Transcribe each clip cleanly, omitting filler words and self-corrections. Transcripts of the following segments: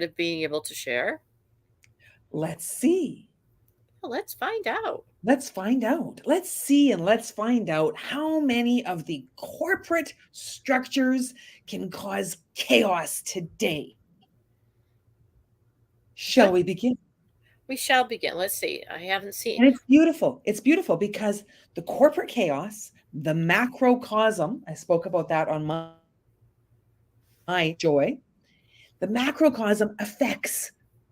of being able to share? Let's see. Well, let's find out. Let's find out. Let's see and let's find out how many of the corporate structures can cause chaos today. Shall Let we begin? we shall begin. Let's see. I haven't seen. And it's beautiful. It's beautiful because the corporate chaos, the macrocosm, I spoke about that on my joy, the macrocosm affects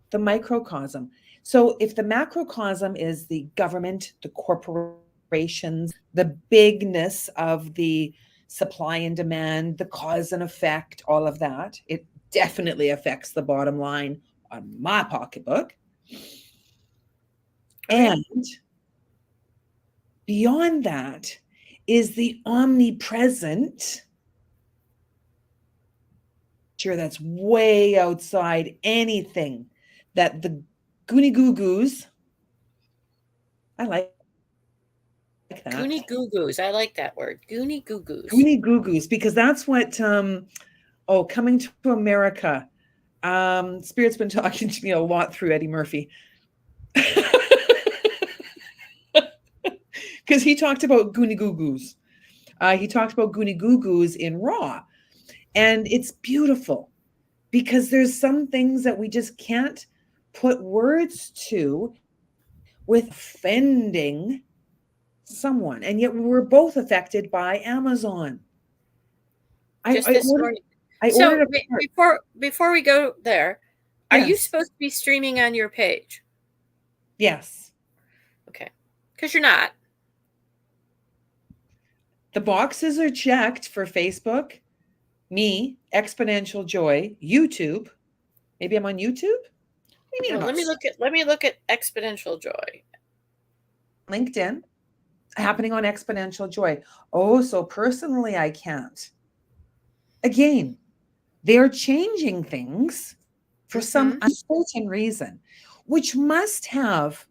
the microcosm. So if the macrocosm is the government, the corporations, the bigness of the supply and demand, the cause and effect, all of that, it definitely affects the bottom line on my pocketbook. Okay. And beyond that is the omnipresent structure that's way outside anything that the goony goo goos, I like that, Goonie goo goos. I like that word. Goonie goo goony goos. goo goos, because that's what, Coming to America, Spirit's been talking to me a lot through Eddie Murphy. Because he talked about Goonie Goo Goos. He talked about Goonie Goo Goos in Raw. And it's beautiful because there's some things that we just can't put words to with offending someone. And yet we're both affected by Amazon. I, Just I this ordered morning. I So ordered a part. before we go there, are you Yes. supposed to be streaming on your page? Yes. Okay. Because you're not. The boxes are checked for Facebook, me, Exponential Joy, YouTube. Maybe I'm on YouTube? What do you mean I'm Well, not? let me look at exponential joy. LinkedIn, happening on Exponential Joy. Oh, so personally, I can't. Again, they're changing things for some Mm-hmm. uncertain reason, which must have,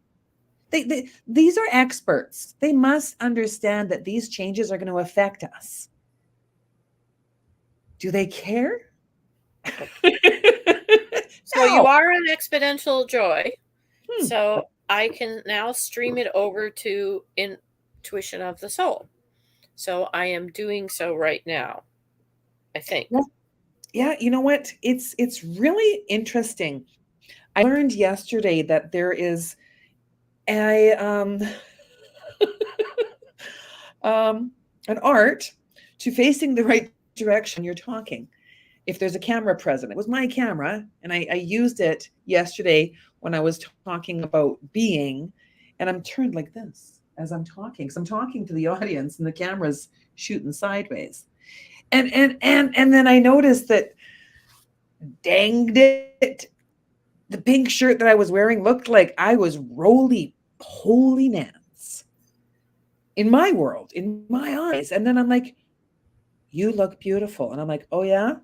these are experts. They must understand that these changes are going to affect us. Do they care? So you No. are on exponential joy. Hmm. So I can now stream it over to Intuition of the Soul. So I am doing so right now, I think. Yeah, yeah, you know what? It's really interesting. I learned yesterday that there is a um an art to facing the right direction when you're talking. If there's a camera present, it was my camera, and I used it yesterday when I was talking about being, and I'm turned like this as I'm talking. So I'm talking to the audience, and the camera's shooting sideways. And then I noticed that, danged it, the pink shirt that I was wearing looked like I was roly poly Nance in my world, in my eyes. And then I'm like, you look beautiful. And I'm like, oh yeah?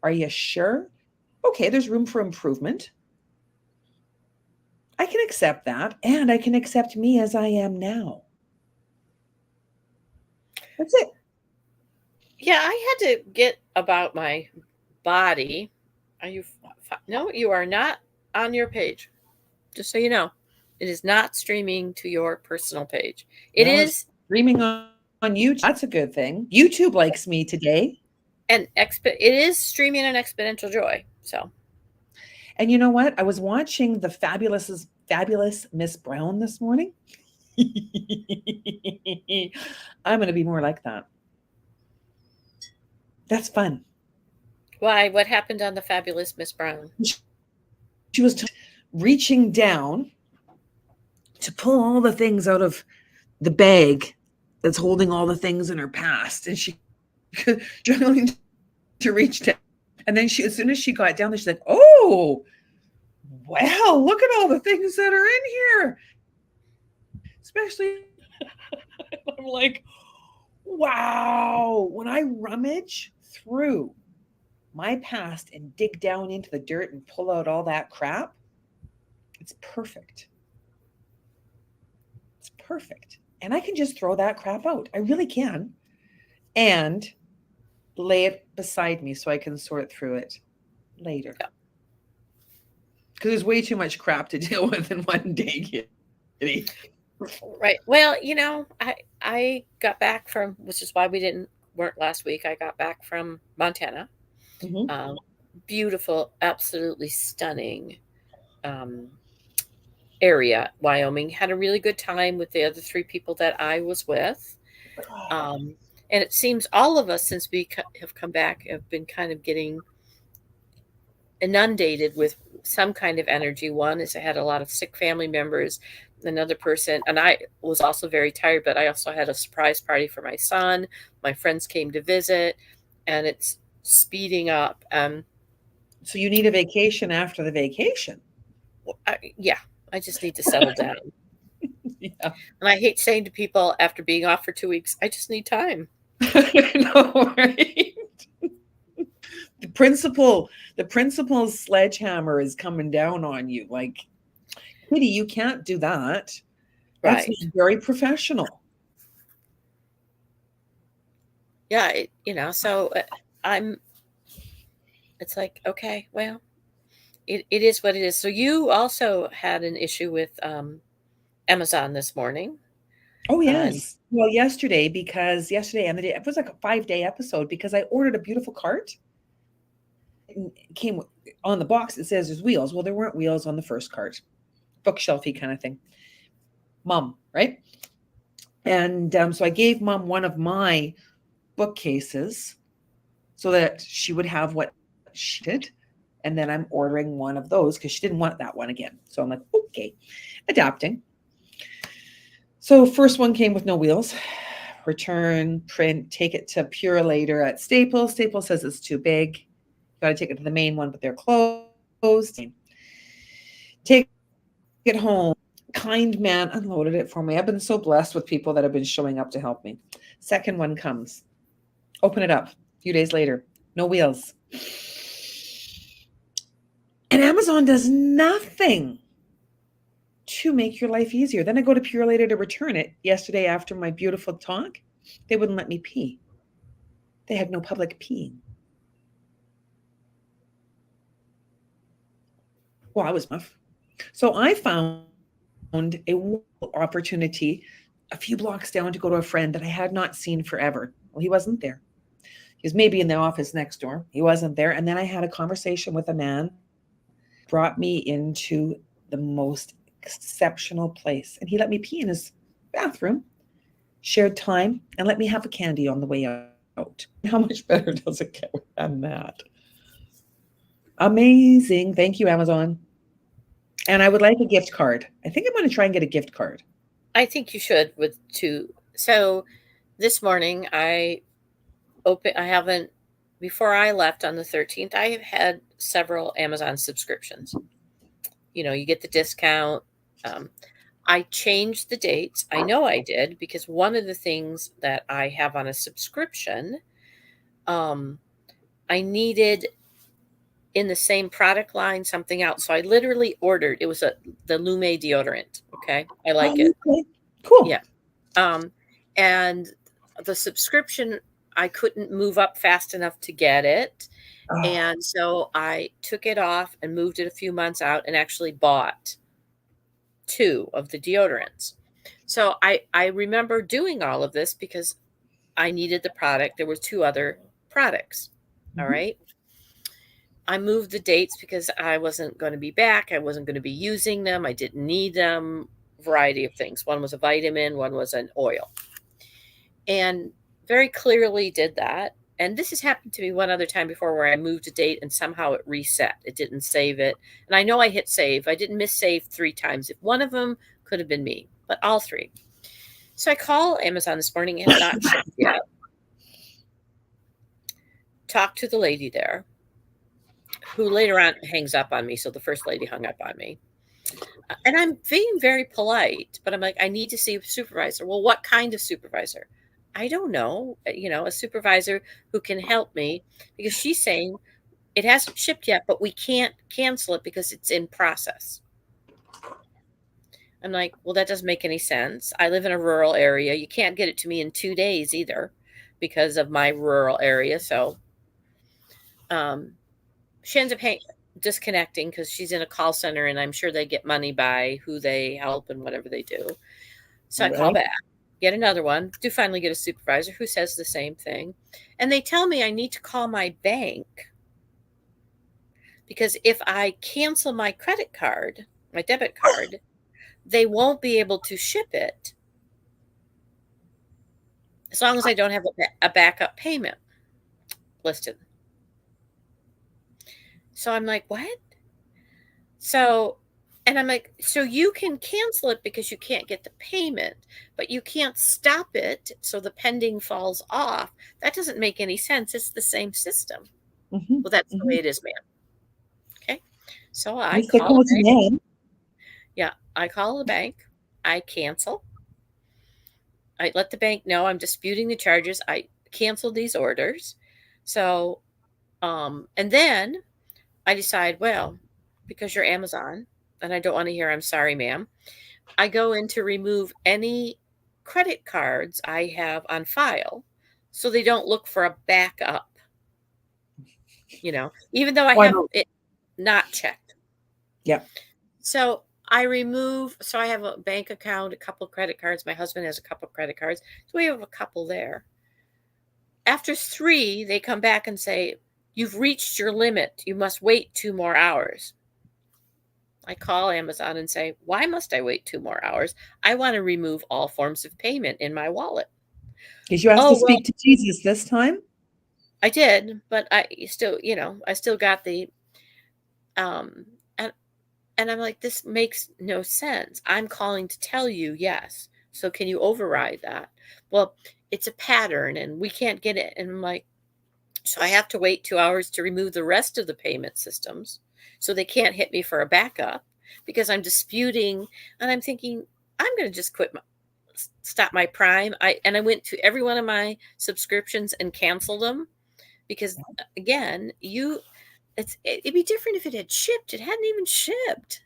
Are you sure? Okay, there's room for improvement. I can accept that. And I can accept me as I am now. That's it. Yeah, I had to get about my body. Are you? No, you are not on your page. Just so you know, it is not streaming to your personal page. It Well, it's is streaming on YouTube. That's a good thing. YouTube likes me today. it is streaming an exponential joy. So And you know what? I was watching the fabulous Miss Brown this morning. I'm going to be more like that. That's fun. why? What happened on the fabulous Miss Brown? She was reaching down to pull all the things out of the bag that's holding all the things in her past, and she struggling to reach down. And then as soon as she got down there, she's like, "Oh, well, look at all the things that are in here." Especially, I'm like, "Wow!" When I rummage through my past and dig down into the dirt and pull out all that crap, it's perfect. It's perfect. And I can just throw that crap out. I really can. And lay it beside me so I can sort through it later. Yeah. because there's way too much crap to deal with in one day, Kitty. Right. Well, I got back from, which is why we didn't weren't last week. I got back from Montana. Mm-hmm. Um, Beautiful, absolutely stunning um, area. Wyoming. Had a really good time with the other three people that I was with. Um, and it seems all of us, since we have come back, have been kind of getting inundated with some kind of energy. One is I had a lot of sick family members. Another person, and I was also very tired, but I also had a surprise party for my son. My friends came to visit, and it's speeding up. So you need a vacation after the vacation. Yeah, I just need to settle down. Yeah. And I hate saying to people after being off for 2 weeks, I just need time. No, right? The principal's sledgehammer is coming down on you. Like, Kitty, you can't do that. That's Right. not very professional. Yeah, so I'm, it's like, okay, well, it is what it is. So you also had an issue with Amazon this morning. Oh, And yes. Well, yesterday and the day, it was like a 5-day episode because I ordered a beautiful cart. It came on the box, it says there's wheels. Well, there weren't wheels on the first cart, bookshelfy kind of thing. Mom, right? And so I gave Mom one of my bookcases so that she would have what she did. And then I'm ordering one of those because she didn't want that one again. So I'm like, okay, adapting. So first one came with no wheels. Return, print, take it to Purelator at Staples. Staples says it's too big. Got to take it to the main one, but they're closed. Take it home. Kind man unloaded it for me. I've been so blessed with people that have been showing up to help me. Second one comes. Open it up. A few days later, no wheels. And Amazon does nothing to make your life easier. Then I go to Purelator to return it. Yesterday, after my beautiful talk, they wouldn't let me pee. They had no public peeing. Well, I was tough. So I found a opportunity a few blocks down to go to a friend that I had not seen forever. Well, he wasn't there. He was maybe in the office next door. He wasn't there. And then I had a conversation with a man, brought me into the most exceptional place. And he let me pee in his bathroom, shared time, and let me have a candy on the way out. How much better does it get than that? Amazing. Thank you, Amazon. And I would like a gift card. I think I'm going to try and get a gift card. I think you should with two. So this morning I haven't, before I left on the 13th, I have had several Amazon subscriptions. You get the discount. I changed the dates. I know I did because one of the things that I have on a subscription, I needed in the same product line something else. So I literally ordered. It was the Lume deodorant. Okay, I like it. Okay. Cool. Yeah. And the subscription, I couldn't move up fast enough to get it. Oh, And so I took it off and moved it a few months out and actually bought 2 of the deodorants. So I remember doing all of this because I needed the product. There were 2 other products. All right. I moved the dates because I wasn't going to be back. I wasn't going to be using them. I didn't need them. Variety of things. One was a vitamin, one was an oil. And very clearly did that. And this has happened to me one other time before where I moved a date and somehow it reset. It didn't save it. And I know I hit save. I didn't miss save 3 times. If one of them could have been me, but all 3. So I call Amazon this morning. It had not shipped yet. Talk to the lady there, who later on hangs up on me. So the first lady hung up on me. And I'm being very polite, but I'm like, I need to see a supervisor. Well, what kind of supervisor? I don't know, a supervisor who can help me because she's saying it hasn't shipped yet, but we can't cancel it because it's in process. I'm like, well, that doesn't make any sense. I live in a rural area. You can't get it to me in 2 days either because of my rural area. So she ends up disconnecting because she's in a call center and I'm sure they get money by who they help and whatever they do. So I call Right. back, get another one, do finally get a supervisor who says the same thing. And they tell me I need to call my bank because if I cancel my credit card, my debit card, they won't be able to ship it as long as I don't have a backup payment listed. So I'm like, what? So, and I'm like, so you can cancel it because you can't get the payment, but you can't stop it so the pending falls off. That doesn't make any sense. It's the same system. Mm-hmm. Well, that's the Mm-hmm. way it is, ma'am. Okay. So I You're sticking call with the your bank. name. Yeah, I call the bank. I cancel. I let the bank know I'm disputing the charges. I cancel these orders. So, and then I decide, well, because you're Amazon and I don't want to hear I'm sorry, ma'am, I go in to remove any credit cards I have on file so they don't look for a backup, even though I Why have not? it not checked. Yeah. So so I have a bank account, a couple credit cards. My husband has a couple credit cards. So we have a couple there. After three, they come back and say, you've reached your limit. You must wait 2 more hours. I call Amazon and say, why must I wait 2 more hours? I want to remove all forms of payment in my wallet. Did you ask to Oh, well, speak to Jesus this time? I did, but I still got the, um, and, and I'm like, this makes no sense. I'm calling to tell you yes. So can you override that? Well, it's a pattern and we can't get it. And I'm like, so I have to wait 2 hours to remove the rest of the payment systems. So they can't hit me for a backup because I'm disputing. And I'm thinking, I'm going to just stop my Prime. I went to every one of my subscriptions and canceled them because again, it'd be different if it had shipped. It hadn't even shipped.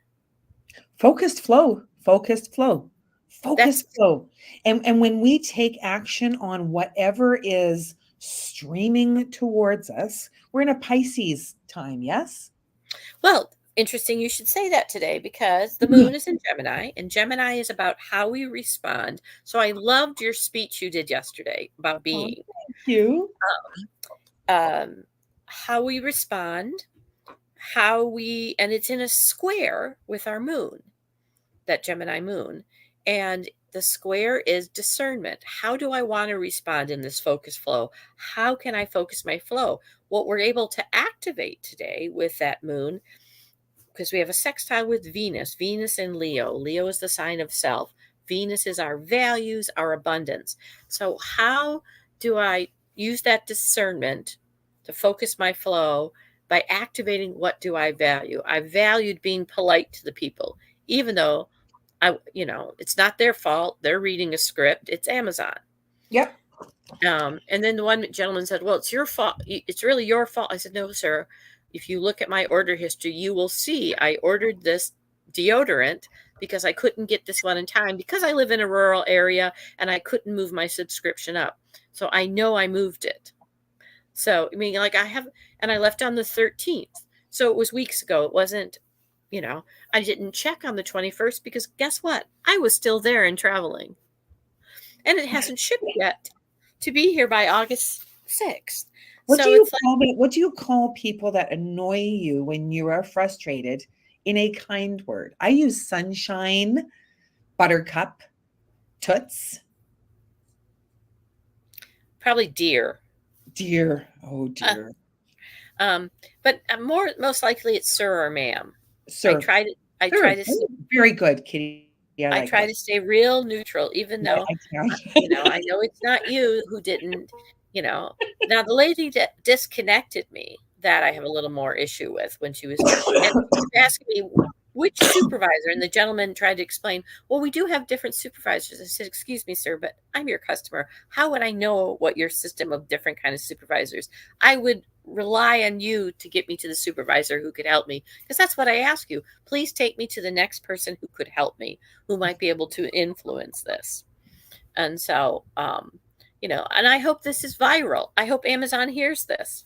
Focused flow, focused flow, That's focused flow. And when we take action on whatever is streaming towards us, we're in a Pisces time, yes? Well, interesting you should say that today because the moon is in Gemini and Gemini is about how we respond. So I loved your speech you did yesterday about Oh, being thank you. um, how we respond, and it's in a square with our moon, that Gemini moon. And the square is discernment. How do I want to respond in this focus flow? How can I focus my flow? What we're able to activate today with that moon, because we have a sextile with Venus, Venus in Leo. Leo is the sign of self. Venus is our values, our abundance. So, how do I use that discernment to focus my flow by activating what do I value? I valued being polite to the people, even though it's not their fault. They're reading a script. It's Amazon. Yep. And then the one gentleman said, well, it's your fault. It's really your fault. I said, no, sir. If you look at my order history, you will see I ordered this deodorant because I couldn't get this one in time because I live in a rural area and I couldn't move my subscription up. So I know I moved it. So, I mean, like and I left on the 13th. So it was weeks ago. It wasn't, I didn't check on the 21st because guess what? I was still there and traveling. And it hasn't shipped yet to be here by August 6th. So it's like, What do you call people that annoy you when you are frustrated in a kind word? I use sunshine, buttercup, toots, probably deer. dear. Oh Uh, dear. but most likely it's sir or ma'am. I Sir. try to I try Sir. to Oh, very good, Kitty. I I like try that. to stay real neutral, even Yeah, though I can. I know it's not you who didn't, you know. Now the lady that disconnected me, that I have a little more issue with when and she was asking me which supervisor, and the gentleman tried to explain, well, we do have different supervisors. I said, excuse me, sir, but I'm your customer. How would I know what your system of different kind of supervisors? I would rely on you to get me to the supervisor who could help me because that's what I ask you. Please take me to the next person who could help me, who might be able to influence this. And so, and I hope this is viral. I hope Amazon hears this.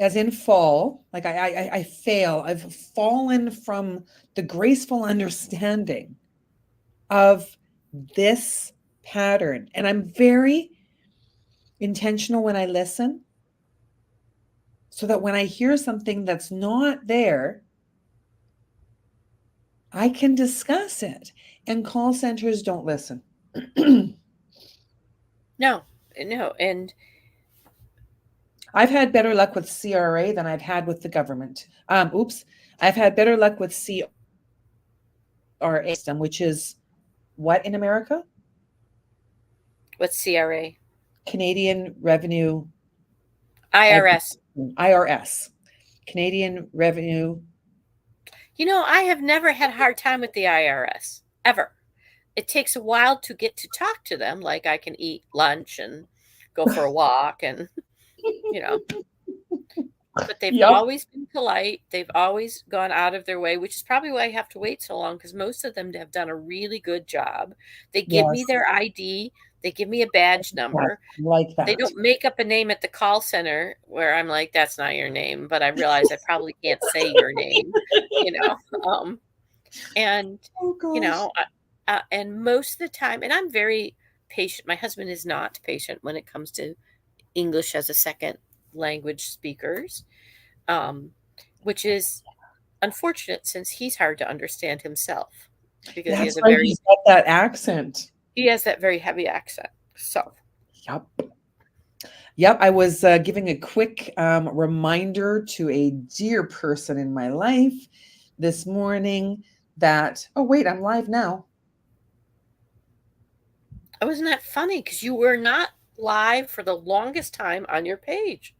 as in fall, like I fail. I've fallen from the graceful understanding of this pattern. And I'm very intentional when I listen so that when I hear something that's not there, I can discuss it. And call centers don't listen. No, no. And I've had better luck with CRA than I've had with the government. Oops. I've had better luck with CRA system, which is what in America? what's CRA? Canadian Revenue IRS. IRS. Canadian Revenue. I have never had a hard time with the IRS, ever. It takes a while to get to talk to them. Like I can eat lunch and go for a walk and, you know, but they've Yep. always been polite. They've always gone out of their way, which is probably why I have to wait so long because most of them have done a really good job. They give me Yes. their ID, they give me a badge number. Like They that. don't make up a name at the call center where I'm like, that's not your name, but I realize I probably can't say your name, you know. And, Oh you gosh. know, and most of the time, and I'm very patient. My husband is not patient when it comes to English as a second language speakers, um, which is unfortunate since he's hard to understand himself because That's right. He's got that accent. he has that very heavy accent. So, Yep. Yep. I was giving a quick reminder to a dear person in my life this morning that, oh, wait, I'm live now. wasn't that funny? Because you were not live for the longest time on your page.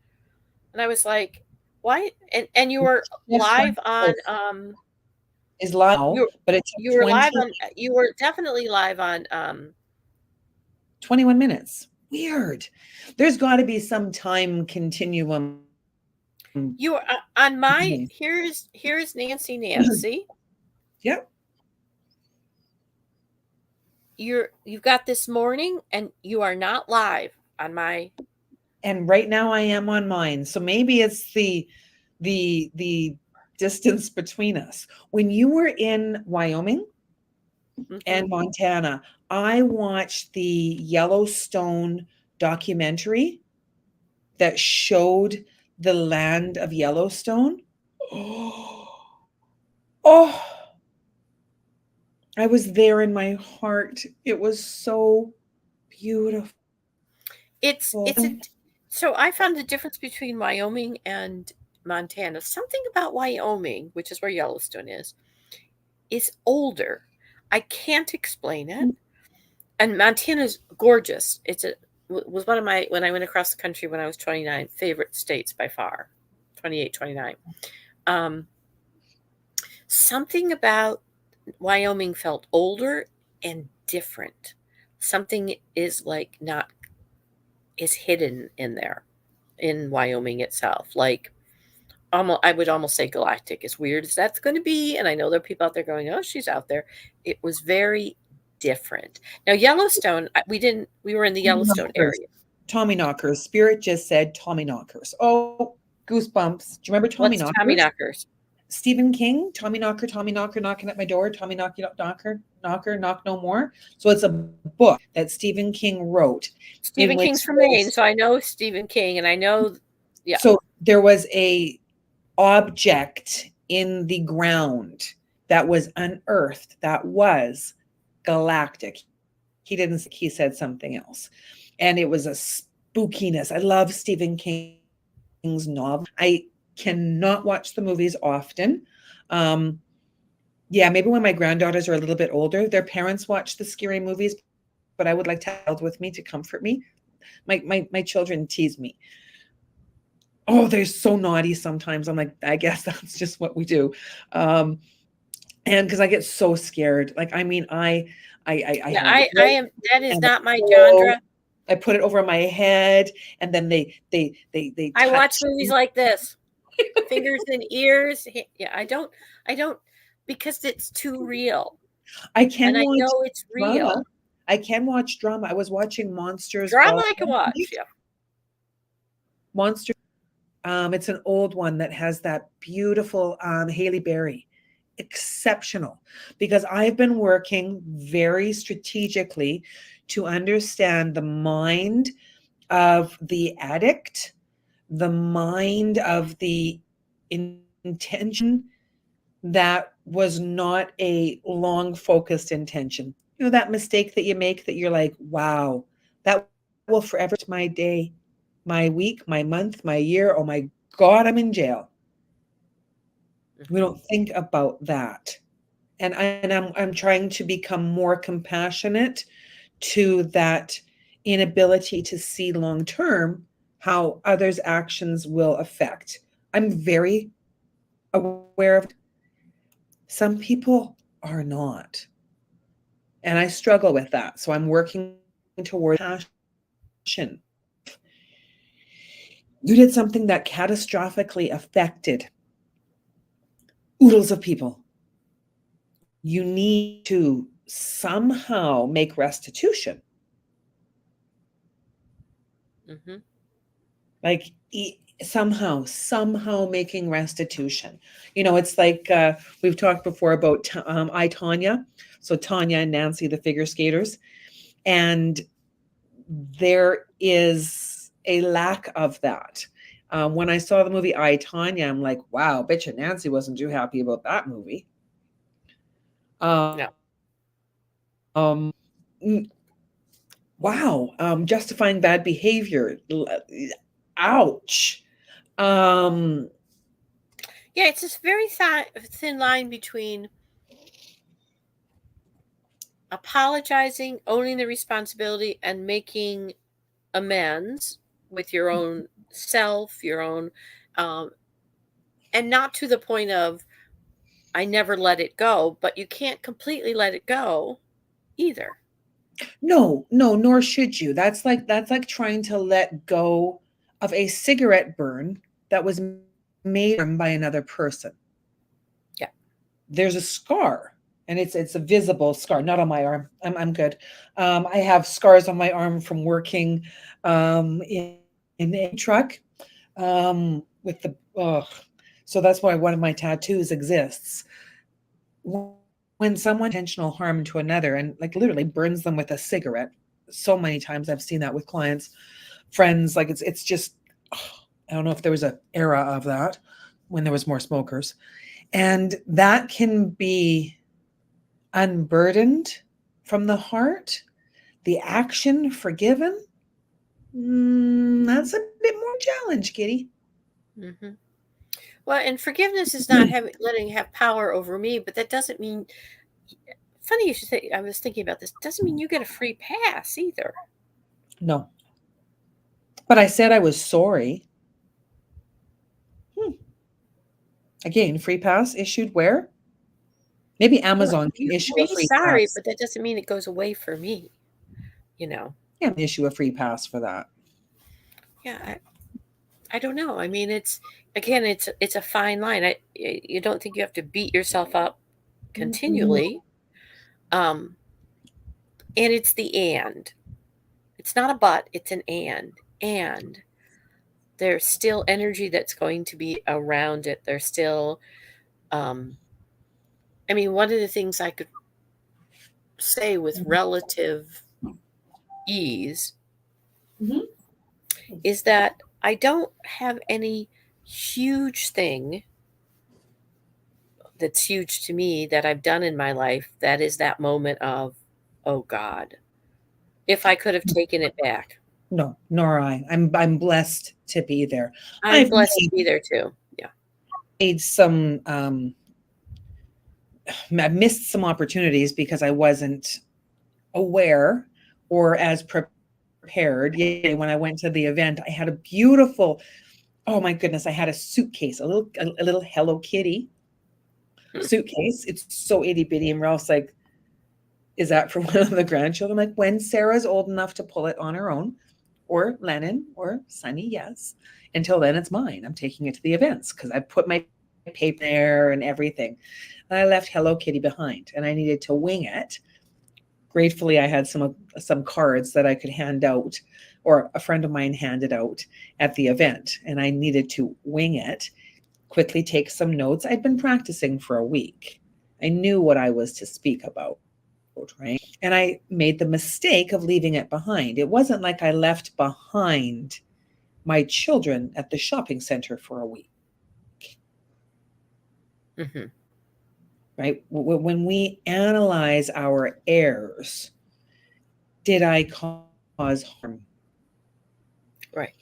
And I was like, why? And you were Just live on, is live now, but it took you were live 20, on, you were definitely live on, 21 minutes. Weird. There's got to be some time continuum. you were on my, here's Nancy. Yep. You've got this morning and you are not live on my. And right now I am on mine. So maybe it's the distance between us. When you were in Wyoming and Montana, I watched the Yellowstone documentary that showed the land of Yellowstone. Oh, I was there in my heart. It was so beautiful. It's a so I found the difference between Wyoming and Montana. Something about Wyoming, which is where Yellowstone is older. I can't explain it. And Montana's gorgeous. Was one of my, when I went across the country when I was 29, favorite states by far. 28, 29. Something about Wyoming felt older and different. Something is like not is hidden in there in Wyoming itself. Like I would almost say galactic, as weird as that's going to be. And I know there are people out there going, "Oh, she's out there." It was very different. Now Yellowstone, we were in the Yellowstone area. Tommy knockers. Spirit just said Tommy knockers. Oh, goosebumps. Do you remember Tommy What's knockers? Tommy knockers? Stephen King, Tommy knocker knocking at my door, Tommy knocker knock no more. So it's a book that Stephen King wrote. Stephen King's from Maine, so I know Stephen King, and I know, yeah. So there was a object in the ground that was unearthed that was galactic. He said something else. And it was a spookiness. I love Stephen King's novel. I cannot watch the movies often. Yeah, maybe when my granddaughters are a little bit older, their parents watch the scary movies, but I would like to have with me to comfort me. My children tease me. Oh, they're so naughty sometimes. I'm like, I guess that's just what we do. And because I get so scared. Like, I mean, I am, that is not my genre. I put it over my head, and then they I watch movies like this. Fingers in ears. Yeah, I don't because it's too real. I can and watch I know it's drama. real. I can watch drama. I was watching Monsters. Drama I can watch, yeah. Monsters It's an old one that has that beautiful Haley Berry. Exceptional. Because I've been working very strategically to understand the mind of the addict, the mind of the intention that was not a long focused intention. You know, that mistake that you make that you're like, wow, that will forever my day, my week, my month, my year. Oh my God, I'm in jail. We Mhm. don't think about that. And I'm trying to become more compassionate to that inability to see long term how others' actions will affect. I'm very aware of some people are not. And I struggle with that. So I'm working towards passion. You did something that catastrophically affected oodles of people. You need to somehow make restitution. Mhm. Like somehow making restitution. You know, it's like we've talked before about I Tanya. So Tanya and Nancy, the figure skaters, and there is a lack of that. When I saw the movie I Tanya, I'm like, wow, bet you Nancy wasn't too happy about that movie. No. Wow, justifying bad behavior. Ouch. Um, Yeah, it's this very thin line between apologizing, owning the responsibility, and making amends with your own self, your own, um, and not to the point of I never let it go, but you can't completely let it go either. no, no, nor should you. That's like trying to let go of a cigarette burn that was made by another person. Yeah. There's a scar, and it's a visible scar, not on my arm. I'm good. I have scars on my arm from working in a truck with the so that's why one of my tattoos exists. When someone intentional harm to another and like literally burns them with a cigarette, so many times I've seen that with clients, friends, like it's just I don't know if there was an era of that when there was more smokers. And that can be unburdened from the heart, the action forgiven. That's a bit more challenge, Kitty. Hmm. Well, and forgiveness is not having letting it have power over me, but that doesn't mean. Funny you should say. I was thinking about this. Doesn't mean you get a free pass either. No, but I said I was sorry. Hmm. Again, free pass issued where? Maybe Well, Amazon can you can issue a be free sorry, pass. but that doesn't mean it goes away for me. You know. Can't issue a free pass for that. Yeah. I don't know. I mean, it's again, it's a fine line. You don't think you have to beat yourself up Mm, continually. Um, and it's the and. It's not a but. It's an and there's still energy that's going to be around it. There's still, um, I mean, one of the things I could say with relative ease mhm. is that I don't have any huge thing that's huge to me that I've done in my life that is that moment of, oh God, if I could have taken it back. No, nor I. I'm blessed to be there. I'm I've blessed to be there too. Yeah. made some I missed some opportunities because I wasn't aware or as prepared. Yeah, when I went to the event, I had a beautiful, oh my goodness, I had a suitcase, a little Hello Kitty suitcase. It's so itty bitty, and Ralph's like, "Is that for one of the grandchildren?" I'm like, when Sarah's old enough to pull it on her own, or Lennon or Sunny, yes. Until then, it's mine. I'm taking it to the events because I put my paper there and everything. And I left Hello Kitty behind, and I needed to wing it Gratefully, I had some cards that I could hand out, or a friend of mine handed out at the event, and I needed to wing it, quickly take some notes. I'd been practicing for a week. I knew what I was to speak about, right? And I made the mistake of leaving it behind. It wasn't like I left behind my children at the shopping center for a week, Mm-hmm. right? When we analyze our errors, did I cause harm? Right.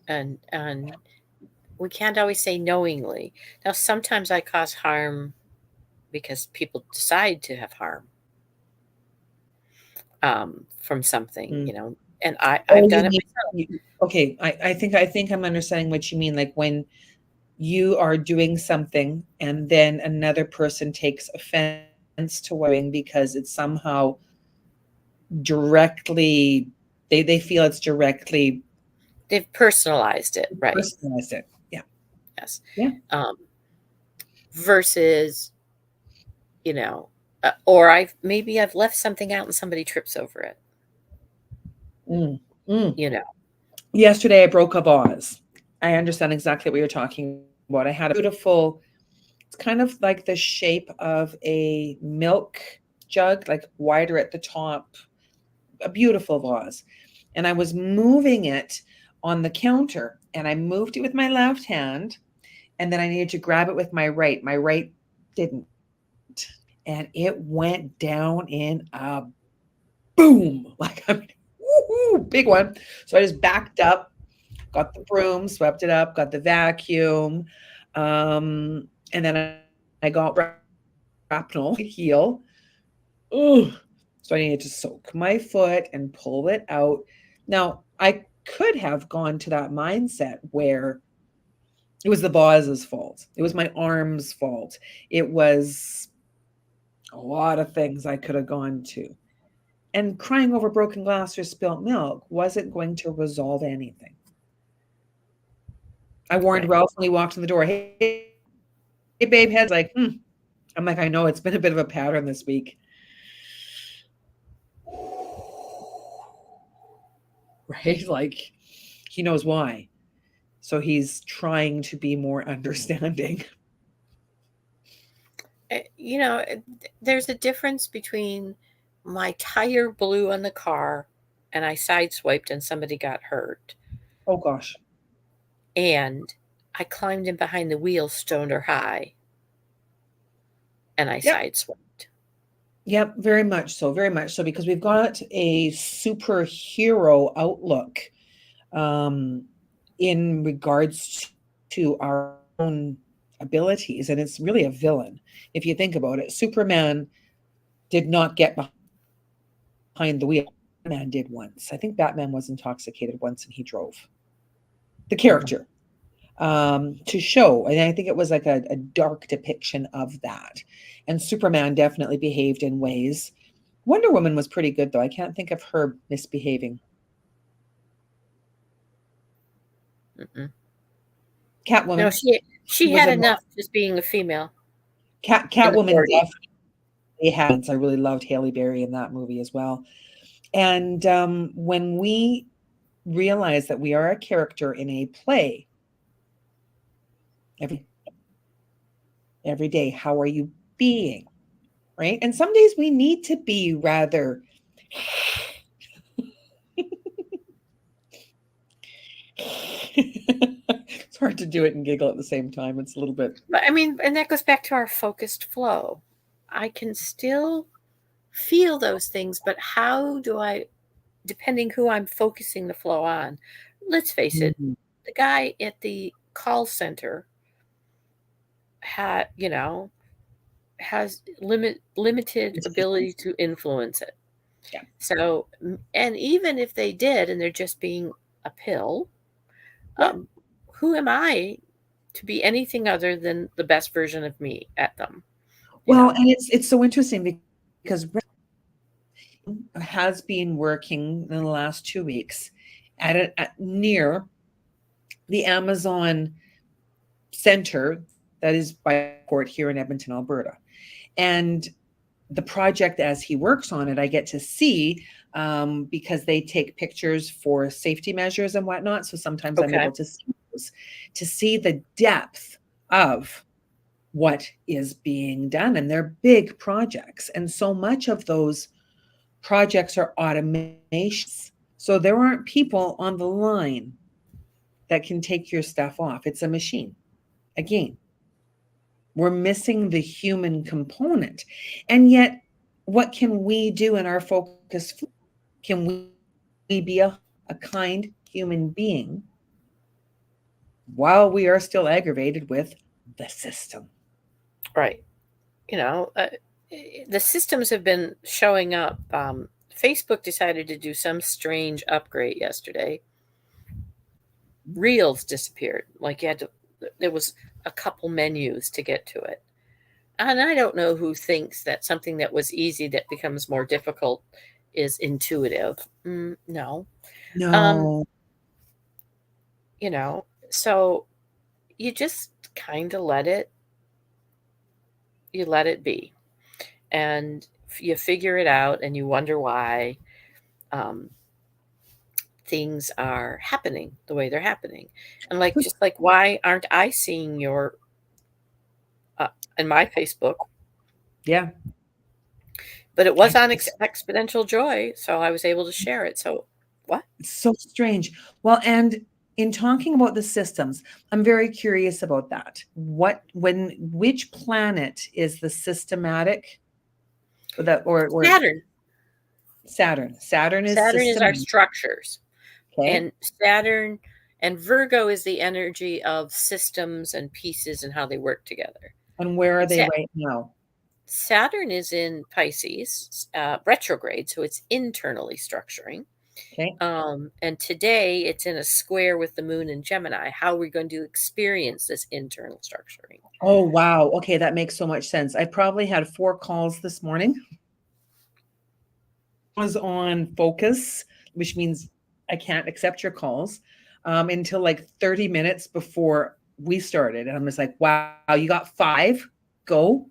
And we can't always say knowingly. Now, sometimes I cause harm because people decide to have harm from something, Mm. you know, and I've Oh, done you it mean myself. okay? I think I'm understanding what you mean. Like when you are doing something and then another person takes offense to what you're doing because it's somehow directly they feel it's directly They've personalized it, right? personalized it. Yeah. Yes. Yeah. Um, versus, you know, or I've left something out and somebody trips over it, Mm. Mm. you know. Yesterday I broke a vase. I understand exactly what you're talking about. I had a beautiful, it's kind of like the shape of a milk jug, like wider at the top, a beautiful vase. And I was moving it on the counter, and I moved it with my left hand, and then I needed to grab it with my right. My right didn't. And it went down in a boom. Like, I mean, woohoo, big one. So I just backed up, got the broom, swept it up, got the vacuum. And then I got shrapnel heel. Ugh. So I needed to soak my foot and pull it out. Now, I could have gone to that mindset where it was the vase's fault. It was my arm's fault. It was a lot of things I could have gone to. And crying over broken glass or spilt milk wasn't going to resolve anything. I warned Right. Ralph when he walked in the door, "Hey, babe, heads up." He's like, I'm like, I know it's been a bit of a pattern this week. Right? Like, he knows why. So he's trying to be more understanding. You know, there's a difference between my tire blew on the car and I sideswiped and somebody got hurt, Oh gosh. and I climbed in behind the wheel, stoned or high, and I Yep. sideswiped. Yep, very much so, very much so, because we've got a superhero outlook um, in regards to our own abilities, and it's really a villain if you think about it. Superman did not get behind the wheel. Batman did once. I think Batman was intoxicated once and he drove the character Mhm. to show. And I think it was like a dark depiction of that. And Superman definitely behaved in ways. Wonder Woman was pretty good, though. I can't think of her misbehaving. Mm-mm. No, Catwoman she was had a enough just being a female in the Catwoman 40s. definitely has. I really loved Haley Berry in that movie as well. And when we realize that we are a character in a play every every day, how are you being? Right? And some days we need to be rather it's hard to do it and giggle at the same time. It's a little bit But I mean, and that goes back to our focused flow. I can still feel those things, but how do I, depending who I'm focusing the flow on? Let's face it, mhm. the guy at the call center had, you know, has limited ability to influence it. Yeah. So, and even if they did, and they're just being a pill, Yeah. um, who am I to be anything other than the best version of me at them? You Well, know. and it's so interesting because has been working in the last 2 weeks at near the Amazon center that is by the airport here in Edmonton, Alberta. And the project as he works on it, I get to see, because they take pictures for safety measures and whatnot. So sometimes I'm Okay. able to see those, to see the depth of what is being done. And they're big projects. And so much of those projects are automations. So there aren't people on the line that can take your stuff off. It's a machine. Again, we're missing the human component. And yet, what can we do in our focus? Can we be a kind human being while we are still aggravated with the system? Right. You know, the systems have been showing up. Facebook decided to do some strange upgrade yesterday. Reels disappeared. Like you had to, there was a couple menus to get to it. And I don't know who thinks that something that was easy that becomes more difficult is intuitive. No. Um, No. you know, so you just kind of let it be. And you figure it out and you wonder why um, things are happening the way they're happening. And like, just like, why aren't I seeing your, uh, in my Facebook? Yeah. But it was on It's Exponential Joy, so I was able to share it. So, what? so strange. Well, and in talking about the systems, I'm very curious about that. Which planet is the systematic, or Saturn. Saturn? Saturn is Saturn is our systematic. structures. Okay. And Saturn and Virgo is the energy of systems and pieces and how they work together. And where are And they right now? Saturn is in Pisces, retrograde, so it's internally structuring. Okay. And today it's in a square with the moon in Gemini. How are we going to experience this internal structuring? Oh, wow. Okay, that makes so much sense. I probably had 4 calls this morning. I was on focus, which means I can't accept your calls, until like 30 minutes before we started. And I'm just like, wow, you got 5, go.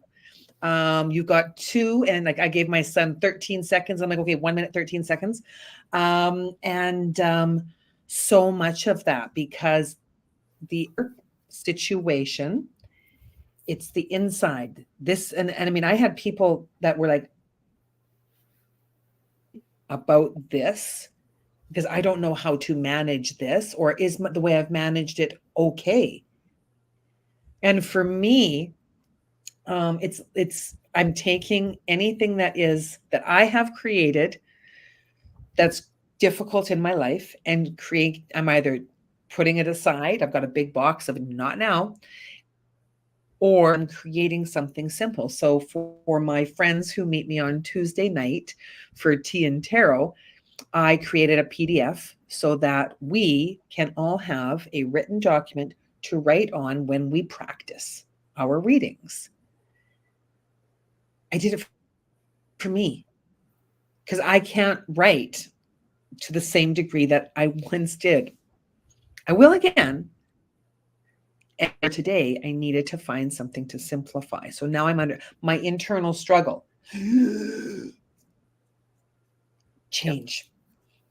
You've got 2, and like I gave my son 13 seconds. I'm like, okay, 1 minute, 13 seconds. And so much of that because the situation, it's the inside. This, and I mean, I had people that were like, about this, because I don't know how to manage this, or is the way I've managed it okay? And for me, it's I'm taking anything that I have created that's difficult in my life and I'm either putting it aside. I've got a big box of not now, or I'm creating something simple. So for my friends who meet me on Tuesday night for tea and tarot, I created a PDF so that we can all have a written document to write on when we practice our readings. I did it for me because I can't write to the same degree that I once did. I will again. And today I needed to find something to simplify. So now I'm under my internal struggle. Yep. Change.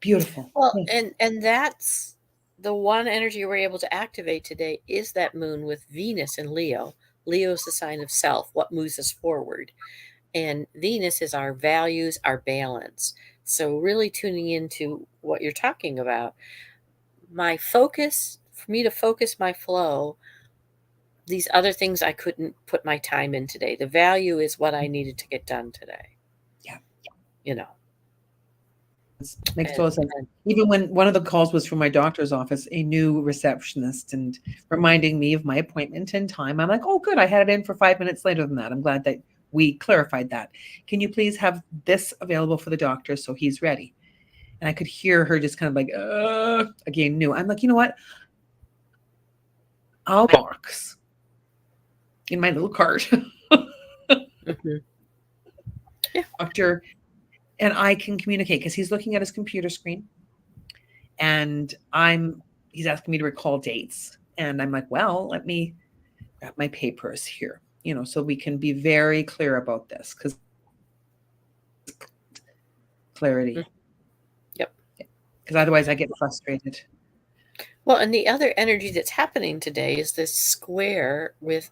Beautiful. Well, and that's the one energy we're able to activate today is that moon with Venus in Leo. Leo is the sign of self, what moves us forward. And Venus is our values, our balance. So really tuning into what you're talking about. My focus, for me to focus my flow, these other things I couldn't put my time in today. The value is what I needed to get done today. Yeah. You know. Makes And, total sense. and Even when one of the calls was from my doctor's office, a new receptionist, and reminding me of my appointment and time. I'm like, oh, good. I had it in for 5 minutes later than that. I'm glad that we clarified that. Can you please have this available for the doctor so he's ready? And I could hear her just kind of like, again, new. I'm like, you know what? I'll box in my little cart. mm-hmm. Yeah. Doctor, and I can communicate because he's looking at his computer screen, and he's asking me to recall dates, and I'm like, well, let me grab my papers here, so we can be very clear about this, because clarity. Mm, yep. Because otherwise I get frustrated. Well, and the other energy that's happening today is this square with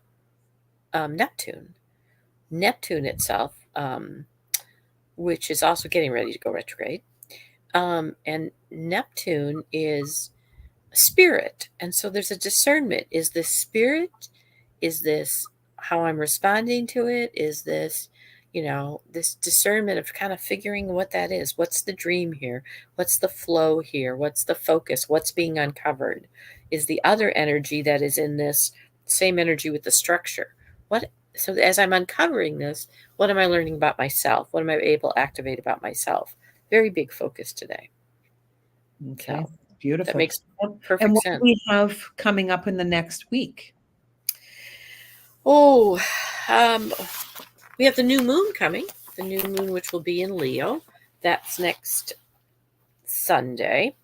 Neptune. Neptune itself, which is also getting ready to go retrograde. And Neptune is spirit. And so there's a discernment. Is this spirit? Is this how I'm responding to it? Is this, this discernment of kind of figuring what that is? What's the dream here? What's the flow here? What's the focus? What's being uncovered? Is the other energy that is in this same energy with the structure? What so as I'm uncovering this, what am I learning about myself? What am I able to activate about myself? Very big focus today. Okay, So that beautiful. makes And perfect what do sense. we have coming up in the next week? Oh, um, we have the new moon coming. The new moon, which will be in Leo. That's next Sunday.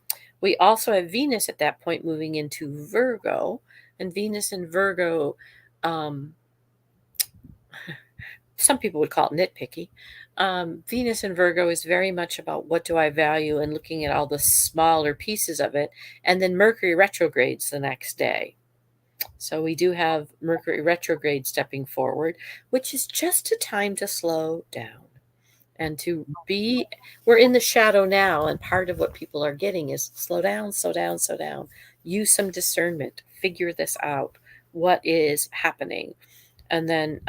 We also have Venus at that point moving into Virgo. And Venus in Virgo, um, some people would call it nitpicky. Venus in Virgo is very much about what do I value and looking at all the smaller pieces of it. And then Mercury retrogrades the next day. So we do have Mercury retrograde stepping forward, which is just a time to slow down and to be. We're in the shadow now, and part of what people are getting is slow down, slow down, slow down. Use some discernment, figure this out. What is happening? And then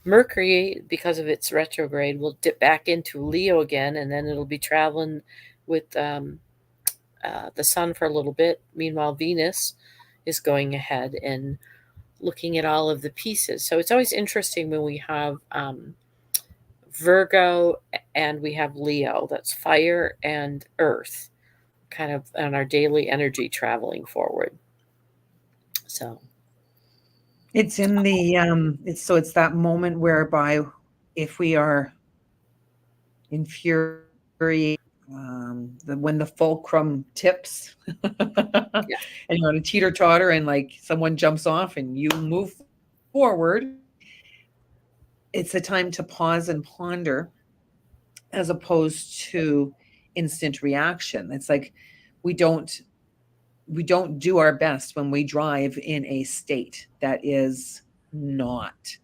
Mercury, because of its retrograde, will dip back into Leo again, and then it'll be traveling with the sun for a little bit. Meanwhile, Venus is going ahead and looking at all of the pieces. So it's always interesting when we have Virgo and we have Leo. That's fire and earth, kind of on our daily energy traveling forward. So It's in the it's that moment whereby if we are infuriated, when the fulcrum tips yeah, and you're on a teeter totter and like someone jumps off and you move forward, it's a time to pause and ponder as opposed to instant reaction. It's like we don't we don't do our best when we drive in a state that is not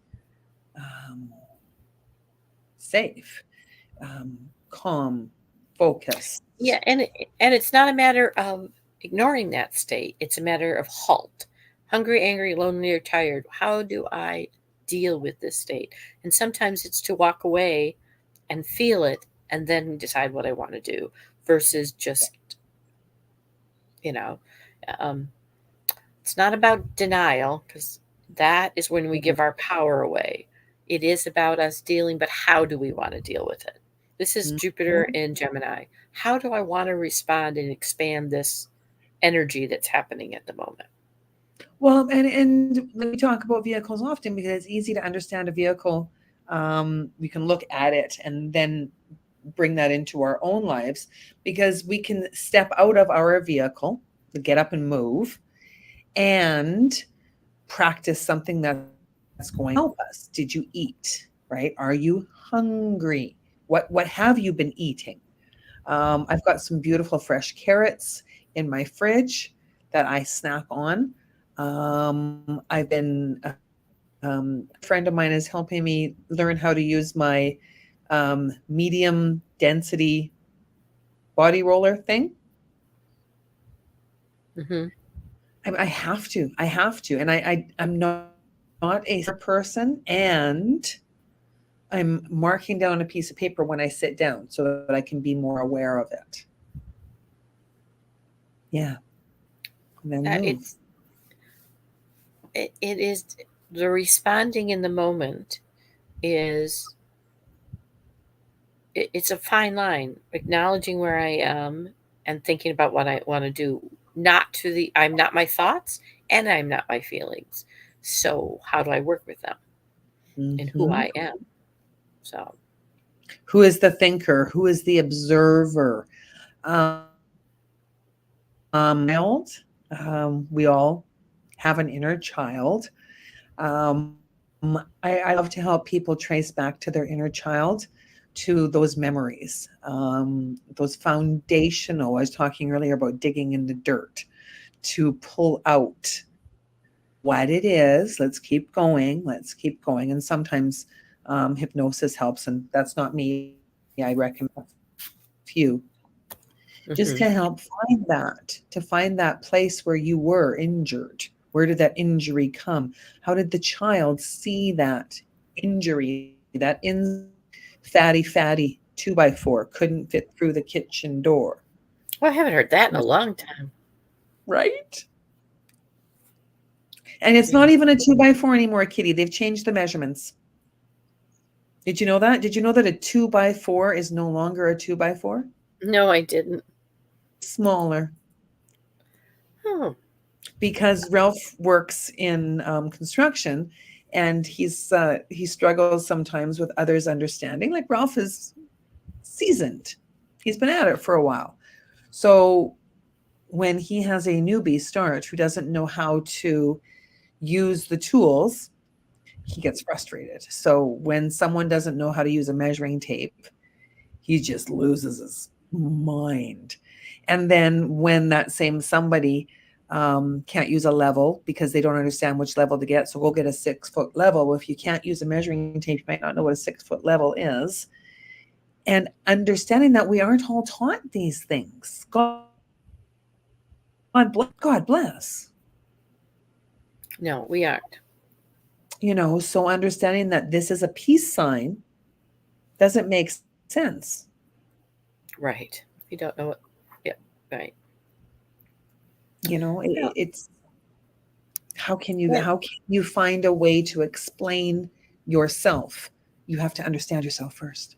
um, safe, calm, focused. yeah, and it's not a matter of ignoring that state. It's a matter of halt. Hungry, angry, lonely, or tired. How do I deal with this state? And sometimes it's to walk away and feel it and then decide what I want to do versus just, you know, um, it's not about denial because that is when we give our power away. It is about us dealing, but how do we want to deal with it? This is Jupiter Mhm. in Gemini. How do I want to respond and expand this energy that's happening at the moment? Well, and we talk about vehicles often because it's easy to understand a vehicle. We can look at it and then bring that into our own lives because we can step out of our vehicle, get up and move, and practice something that's going to help us. Did you eat? Right? Are you hungry? What have you been eating? I've got some beautiful fresh carrots in my fridge that I snack on. I've been a friend of mine is helping me learn how to use my medium density body roller thing. Hmm. I have to. I have to. And I'm not a person. And I'm marking down a piece of paper when I sit down so that I can be more aware of it. Yeah. And then move. It's it is the responding in the moment is it's a fine line, acknowledging where I am and thinking about what I want to do. Not to the I'm not my thoughts and I'm not my feelings. So how do I work with them and who Hmm. I am? So Who is the thinker? Who is the observer? Child. We all have an inner child. I love to help people trace back to their inner child to those memories, those foundational. I was talking earlier about digging in the dirt to pull out what it is. Let's keep going. Let's keep going. And sometimes hypnosis helps, and that's not me. I recommend a few just Hmm. to help find that, to find that place where you were injured. Where did that injury come? How did the child see that injury, that fatty 2x4 couldn't fit through the kitchen door? Well, I haven't heard that in a long time. Right? And it's Yeah. not even a 2x4 anymore, Kitty. They've changed the measurements. Did you know that? Did you know that a 2x4 is no longer a 2x4? No, I didn't. Smaller. Oh. Because Ralph works in construction, and he struggles sometimes with others understanding. Like Ralph is seasoned; he's been at it for a while. So when he has a newbie start who doesn't know how to use the tools, he gets frustrated. So when someone doesn't know how to use a measuring tape, he just loses his mind. And then when that same somebody can't use a level because they don't understand which level to get, so we'll get a 6-foot level. Well, if you can't use a measuring tape, you might not know what a 6-foot level is. And understanding that we aren't all taught these things. God bless. No, we aren't. So understanding that this is a peace sign doesn't make sense. Right. You don't know what. Yeah. Right. Yeah. It's how can you Yeah. how can you find a way to explain yourself? You have to understand yourself first.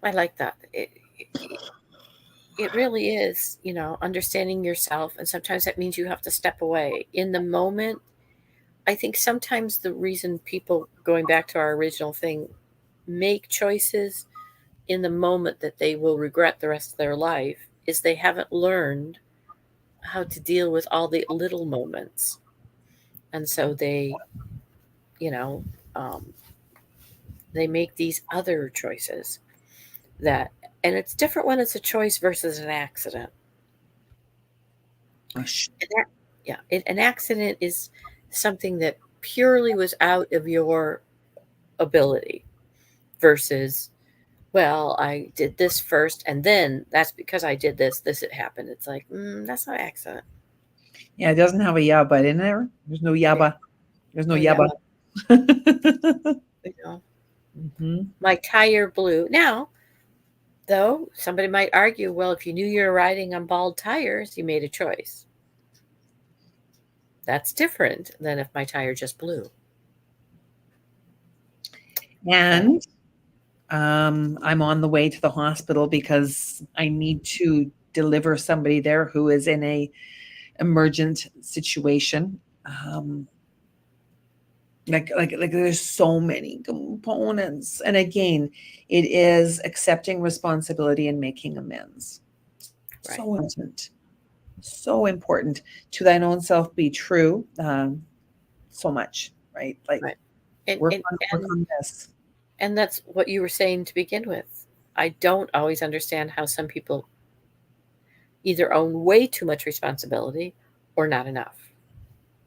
I like that. It really is, understanding yourself. And sometimes that means you have to step away. In the moment, I think sometimes the reason people, going back to our original thing, make choices in the moment that they will regret the rest of their life is they haven't learned how to deal with all the little moments. And so you know, um, they make these other choices that, and it's different when it's a choice versus an accident. Gosh. And yeah, an accident is something that purely was out of your ability versus, well, I did this first, and then that's because I did this it happened. It's like, that's not accident. Yeah, it doesn't have a yaba in there. There's no Yeah. yaba. There's no Oh yeah. yaba. You know, Hmm. my tire blew. Now, though, somebody might argue, well, if you knew you were riding on bald tires, you made a choice. That's different than if my tire just blew. Uh, And I'm on the way to the hospital because I need to deliver somebody there who is in a emergent situation. Um, like there's so many components, and again, it is accepting responsibility and making amends. right, So important, so important. To thine own self be true. So much, right? Like right. And, work and on work and on this. and that's what you were saying to begin with. I don't always understand how some people either own way too much responsibility or not enough.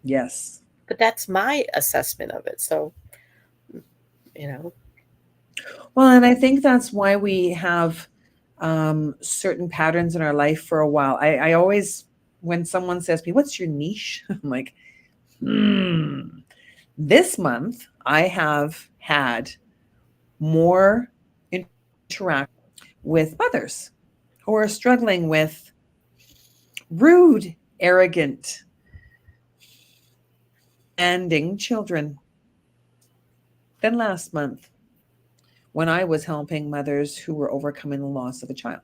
Yes. But that's my assessment of it. So, you know, Well, and I think that's why we have certain patterns in our life for a while. I always, when someone says to me, "What's your niche?" I'm like, hmm. This month, I have had more interaction with mothers who are struggling with rude, arrogant, demanding children than last month when I was helping mothers who were overcoming the loss of a child.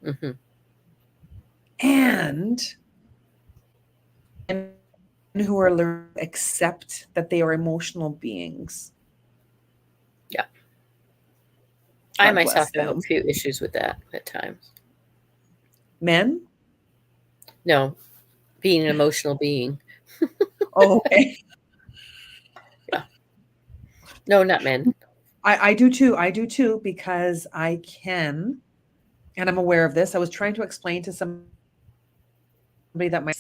hmm And who are learning to accept that they are emotional beings. yeah, I God myself bless have a them. few issues with that at times. Men? No, being an emotional being. Oh, okay. Yeah. No, not men. I do too. I do too because I can, and I'm aware of this. I was trying to explain to somebody that my I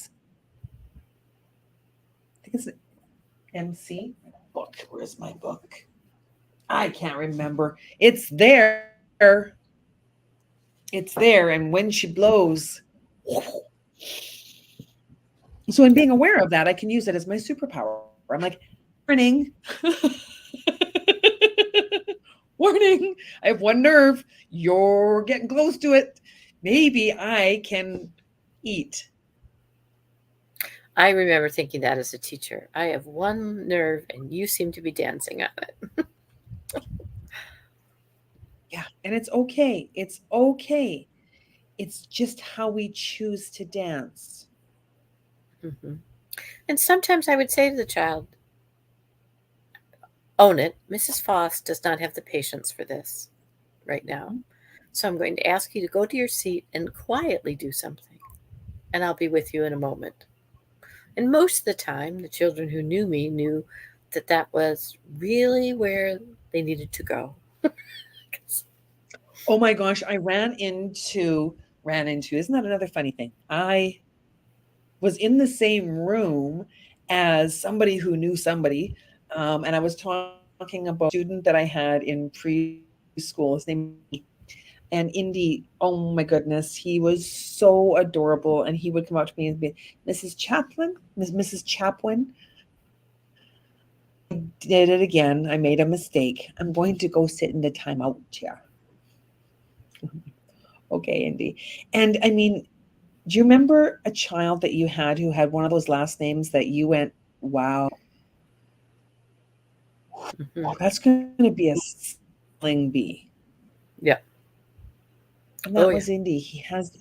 think it's MC book. Where's my book? I can't remember. It's there. It's there. And when she blows, so in being aware of that, I can use it as my superpower. I'm like, warning, warning. I have one nerve. You're getting close to it. Maybe I can eat. I remember thinking that as a teacher. I have one nerve and you seem to be dancing on it. Yeah. And it's okay. It's okay. It's just how we choose to dance. Hmm. And sometimes I would say to the child, own it. Mrs. Foss does not have the patience for this right now. Mhm. So I'm going to ask you to go to your seat and quietly do something, and I'll be with you in a moment. And most of the time, the children who knew me knew that that was really where they needed to go. Oh my gosh, I isn't that another funny thing? I was in the same room as somebody who knew somebody. And I was talking about a student that I had in preschool. His name was Indy. And Indy, oh my goodness, he was so adorable. And he would come up to me and be, Mrs. Chaplin, Mrs. Chaplin, I did it again. I made a mistake. I'm going to go sit in the timeout chair. Okay, Indy. And I mean, do you remember a child that you had who had one of those last names that you went, wow, Hmm. that's going to be a spelling bee? Yeah. And Oh, that yeah. was Indy. He has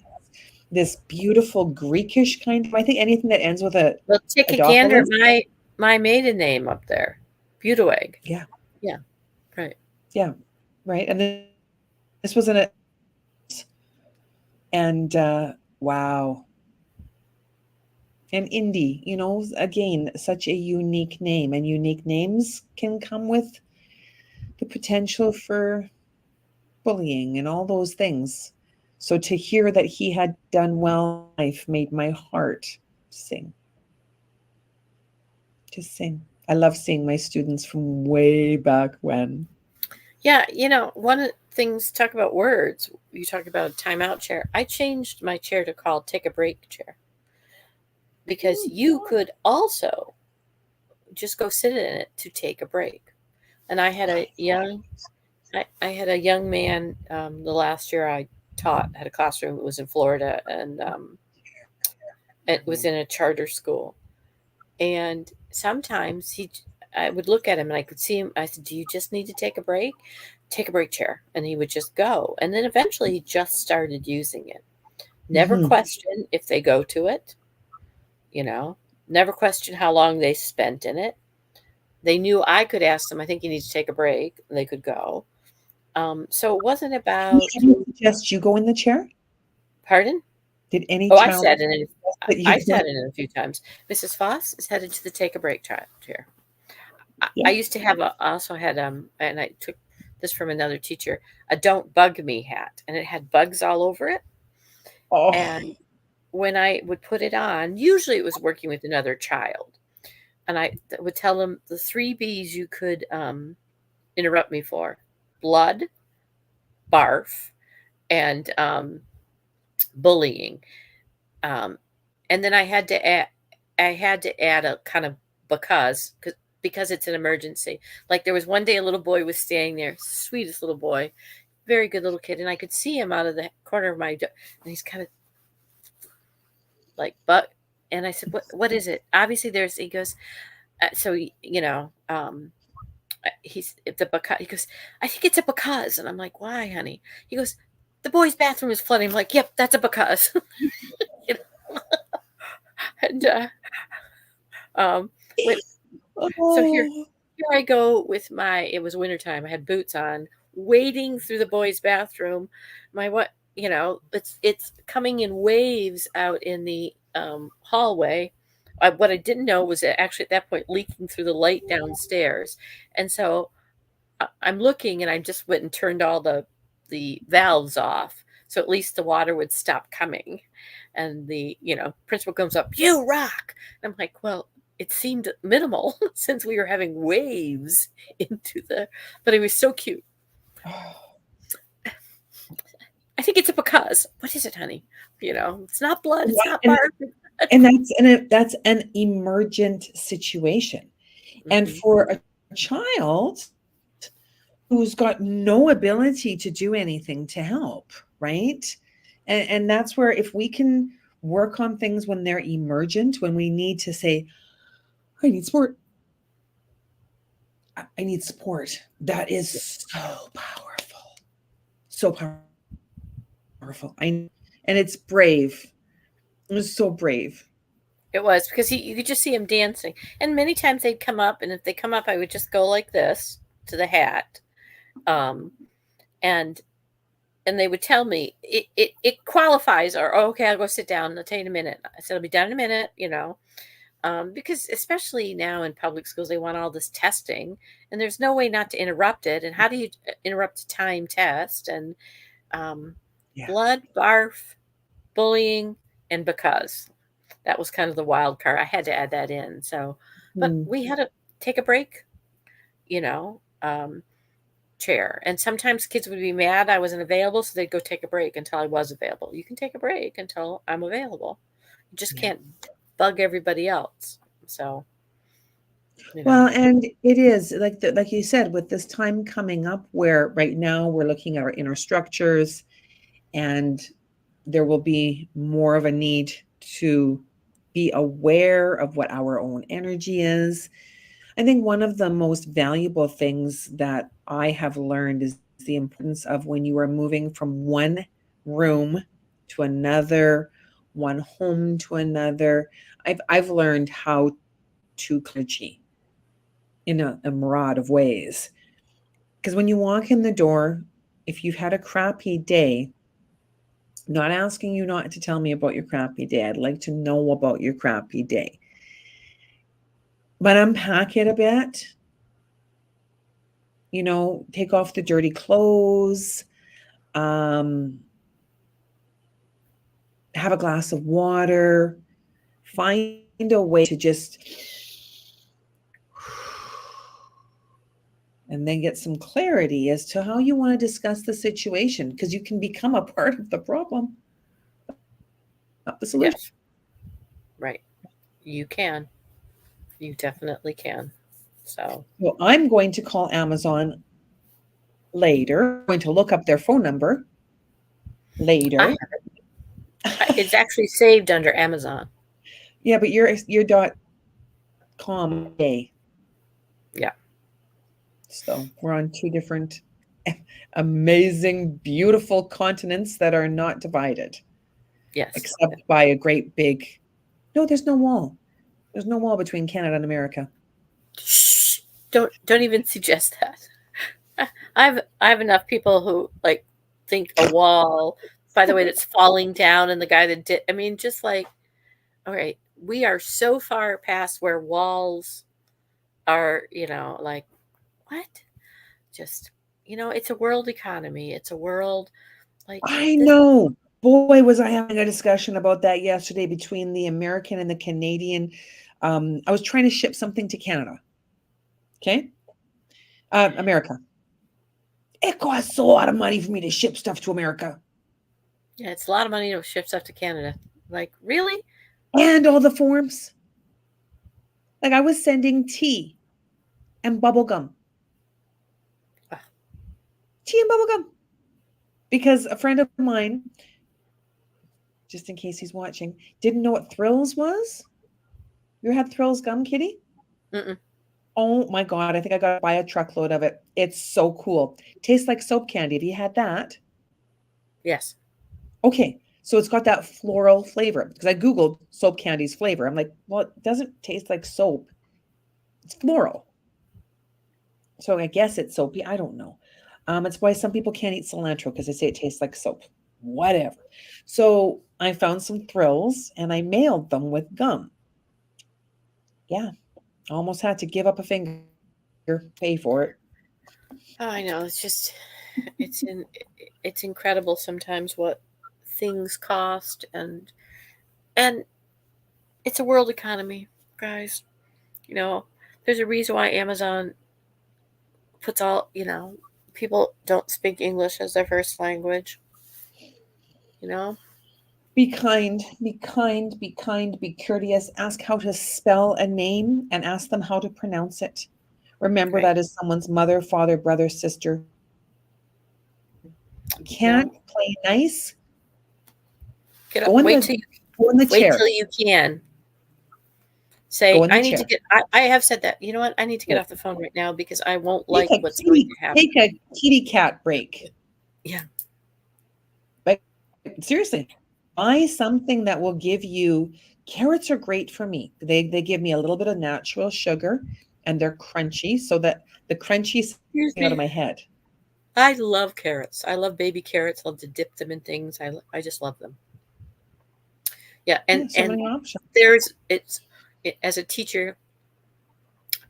this beautiful Greekish kind of, I think anything that ends with a Well, take a gander at Adopolis. my maiden name up there, Buteweg. Yeah, Yeah, right. yeah, right. And this was an and wow. And Indy, again, such a unique name, and unique names can come with the potential for bullying and all those things. So to hear that he had done well in life made my heart sing, just sing. I love seeing my students from way back when. Yeah, one of the things, talk about words, you talk about a timeout chair. I changed my chair to call take a break chair because Mm. you could also just go sit in it to take a break. And I had a young man the last year I taught, had a classroom. It was in Florida, and it was in a charter school. And sometimes I would look at him and I could see him. I said, "Do you just need to take a break? Take a break chair." And he would just go. And then eventually he just started using it. Never Mhm. question if they go to it, you know, never question how long they spent in it. They knew I could ask them, I think you need to take a break, and they could go. So it wasn't Did about, any suggest you go in the chair? pardon? Did any Oh, I child sat in it. suggest that I you go in? sat in it a few times. Mrs. Foss is headed to the take a break chair. I Yeah. used to have I also had and I took this from another teacher, a "Don't Bug Me" hat, and it had bugs all over it. Oh. And when I would put it on, usually it was working with another child, and I would tell them the three B's you could interrupt me for: blood, barf, and bullying. Um, and then I had to add a kind of because it's an emergency. Like there was one day a little boy was staying there, sweetest little boy, very good little kid, and I could see him out of the corner of my door, and he's kind of like, but, and I said, what is it? Obviously, he goes, so it's a because, he goes, I think it's a because, and I'm like, why, honey? He goes, the boys' bathroom is flooding. I'm like, yep, that's a because. You know? And um, when so Oh. here I go with it was wintertime. I had boots on, wading through the boys' bathroom. My what it's coming in waves out in the hallway. What I didn't know was that actually at that point leaking through the light downstairs, and so I'm looking and I just went and turned all the valves off. So at least the water would stop coming. And the, principal comes up, "You rock." And I'm like, "Well, it seemed minimal since we were having waves into the, but it was so cute. Oh, I think it's a because. What is it, honey? It's not blood, it's yeah, not barf. that's an emergent situation. And Hmm. for a child who's got no ability to do anything to help, right? And that's where if we can work on things when they're emergent, when we need to say, I need support, I need support. That is so powerful. So powerful. And it's brave. It was so brave. It was because you could just see him dancing. And many times they'd come up, and if they come up, I would just go like this to the hat. Um, and and they would tell me it qualifies, or, "Oh, okay, I'll go sit down. I'll tell you in a minute." I said, "I'll be down in a minute." Because especially now in public schools, they want all this testing, and there's no way not to interrupt it. And how do you interrupt a time test? And um, Yeah. blood, barf, bullying, and because that was kind of the wild card. I had to add that in. So, but Hmm. we had to take a break, you know. Chair. And sometimes kids would be mad I wasn't available, so they'd go take a break until I was available. You can take a break until I'm available. You just Yeah. can't bug everybody else. So, you know. Well, and it is like you said, with this time coming up where right now we're looking at our inner structures, and there will be more of a need to be aware of what our own energy is. I think one of the most valuable things that I have learned is the importance of when you are moving from one room to another, one home to another. I've learned how to clergy in a myriad of ways. Because when you walk in the door, if you've had a crappy day, not asking you not to tell me about your crappy day. I'd like to know about your crappy day. But unpack it a bit, take off the dirty clothes, um, have a glass of water, find a way to just and then get some clarity as to how you want to discuss the situation because you can become a part of the problem, not the solution. Yes, right. You can. You definitely can. So, So I'm going to call Amazon later. I'm going to look up their phone number I later. have it's actually saved under Amazon. Yeah, but your dot com day. Yeah. So we're on two different amazing, beautiful continents that are not divided, Yes. except by a great big no, there's no wall. There's no wall between Canada and America. Shh. Don't even suggest that. I have enough people who like think a wall, by the way, that's falling down, and the guy that did, I mean, just like, all right, we are so far past where walls are, like, what? Just, it's a world economy. It's a world like I this. know. Boy, was I having a discussion about that yesterday between the American and the Canadian. I was trying to ship something to Canada. Okay. America. It costs a lot of money for me to ship stuff to America. Yeah, it's a lot of money to ship stuff to Canada. Like, really? And all the forms. Like I was sending tea and bubble gum. Ugh. Tea and bubble gum. Because a friend of mine, just in case he's watching, didn't know what Thrills was. You ever had Thrills gum, Kitty? Mm-mm. Oh my God, I think I got to buy a truckload of it. It's so cool. Tastes like soap candy. Have you had that? Yes. Okay, so it's got that floral flavor because I Googled soap candy's flavor. I'm like, well, it doesn't taste like soap. It's floral. So I guess it's soapy. I don't know. It's why some people can't eat cilantro because they say it tastes like soap. Whatever. So I found some Thrills and I mailed them with gum. Yeah, almost had to give up a finger, pay for it. Oh, I know. It's just it's in it's incredible sometimes what things cost, and it's a world economy, guys. You know, there's a reason why Amazon puts all, people don't speak English as their first language, you know? Be kind, be kind, be kind, be courteous. Ask how to spell a name and ask them how to pronounce it. Remember Right. that is someone's mother, father, brother, sister. If you can't No. play nice, Get up. go in the go in the Wait till chair. you can. Go Say, in the I need to chair. get I have said that. You know what? I need to get off the phone right now because I won't Take like a what's going to happen. take a kitty cat break. Yeah. But seriously, buy something that will give you carrots are great for me. They give me a little bit of natural sugar and they're crunchy so that the crunchy is Excuse out of me. my head. I love carrots. I love baby carrots. Love to dip them in things. I just love them. Yeah, Yeah, so and many options. as a teacher,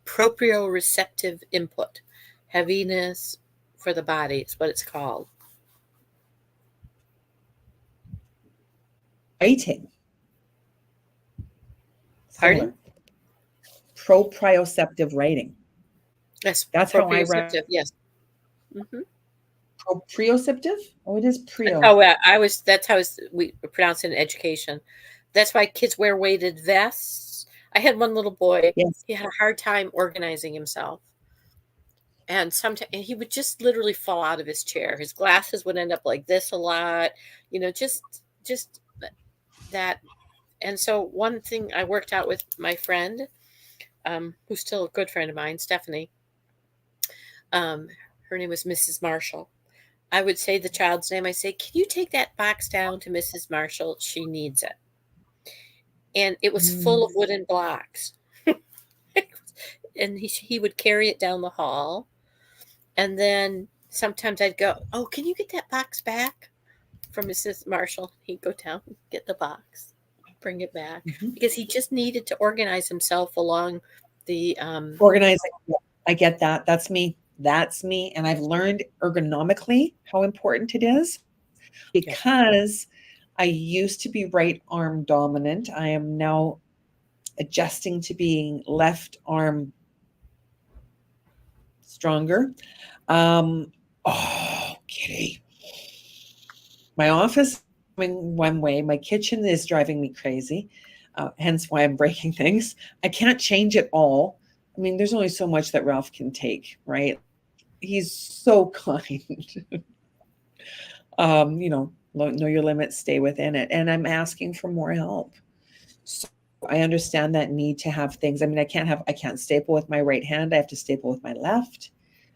proprioceptive input, heaviness for the body is what it's called. Writing, Pardon? similar. Proprioceptive writing. Yes, That's how I write. proprioceptive. Yes. Hmm. Proprioceptive? Oh, it is That's prio. how I was. That's how we pronounce it in education. That's why kids wear weighted vests. I had one little boy. Yes. He had a hard time organizing himself, and sometimes he would just literally fall out of his chair. His glasses would end up like this a lot. Just that. And so one thing I worked out with my friend, who's still a good friend of mine, Stephanie. Um, Her name was Mrs. Marshall. I would say the child's name. I say, "Can you take that box down to Mrs. Marshall? She needs it." And it was full of Mm. wooden blocks. And he would carry it down the hall. And then sometimes I'd go, "Oh, can you get that box back from Mrs. Marshall?" He'd go down, get the box, bring it back Mhm. because he just needed to organize himself along the. Organizing. Yeah, I get that. That's me. That's me. And I've learned ergonomically how important it is Yeah. because I used to be right arm dominant. I am now adjusting to being left arm stronger. Um, oh, Kitty. My office is going one way. My kitchen is driving me crazy. Hence why I'm breaking things. I can't change it all. I mean, there's only so much that Ralph can take, right? He's so kind. Know your limits, stay within it. And I'm asking for more help. So I understand that need to have things. I mean, I can't staple with my right hand. I have to staple with my left.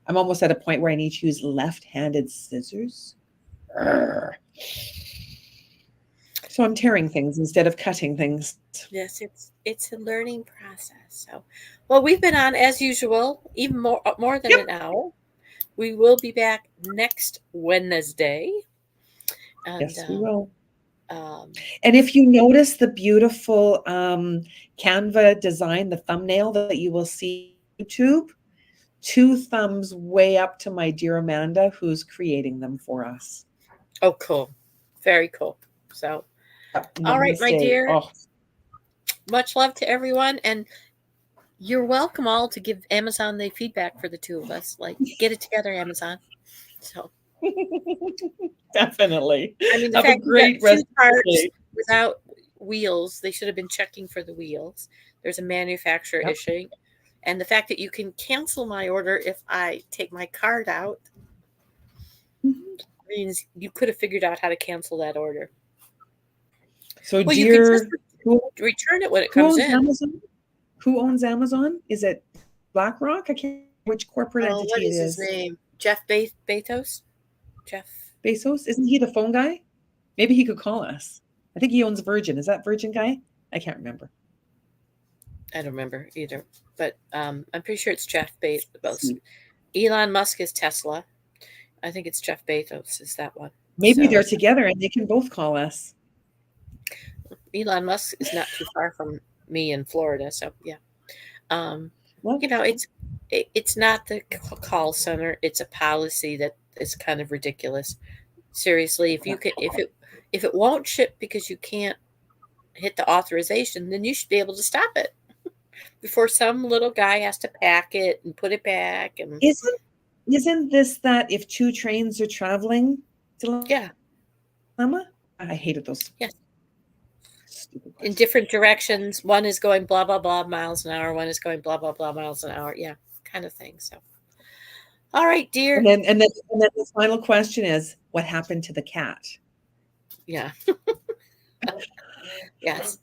I'm almost at a point where I need to use left-handed scissors. Urgh. So I'm tearing things instead of cutting things. Yes, it's a learning process. So, well, we've been on as usual, even more than Yep. an hour. We will be back next Wednesday, and Yes, we will. um, And if you notice the beautiful Canva design, the thumbnail that you will see on YouTube, two thumbs way up to my dear Amanda, who's creating them for us. oh, cool, very cool. So, Yep, all right, my namaste. dear, Oh, much love to everyone, and you're welcome all to give Amazon the feedback for the two of us. Like, get it together, Amazon. So, definitely. I mean, the Have a fact you got great two rest of the parts day. without wheels, they should have been checking for the wheels. There's a manufacturer Yep. issue. And the fact that you can cancel my order if I take my card out Mhm. means you could have figured out how to cancel that order. So, Well, you can just dear, who return it when it who comes owns in. Amazon? Who owns Amazon? Is it BlackRock? I can't remember which corporate Oh, what entity it is his is. name? Jeff Bezos? Jeff? Bezos? Isn't he the phone guy? Maybe he could call us. I think he owns Virgin. Is that Virgin guy? I can't remember. I don't remember either. But I'm pretty sure it's Jeff Let's Bezos. see. Elon Musk is Tesla. I think it's Jeff Bezos is that one. Maybe So they're together and they can both call us. Elon Musk is not too far from me in Florida. So yeah. Um, What? you know, it's not the call center. It's a policy that is kind of ridiculous. Seriously, if it won't ship because you can't hit the authorization, then you should be able to stop it before some little guy has to pack it and put it back. And Isn't this that if two trains are traveling yeah, dilemma? I hated those yes, stupid in questions. different directions. One is going blah blah blah miles an hour. One is going blah blah blah miles an hour. Yeah, kind of thing. So, all right, dear. And then the final question is, what happened to the cat? Yeah, yes,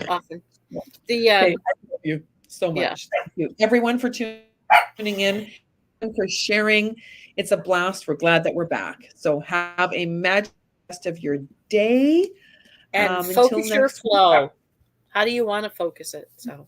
often the Okay, I love you so yeah, much. Thank you, everyone, for tuning in and for sharing. It's a blast. We're glad that we're back. So have a magic rest of your day. and Until focus your next week. flow. How do you want to focus it? So.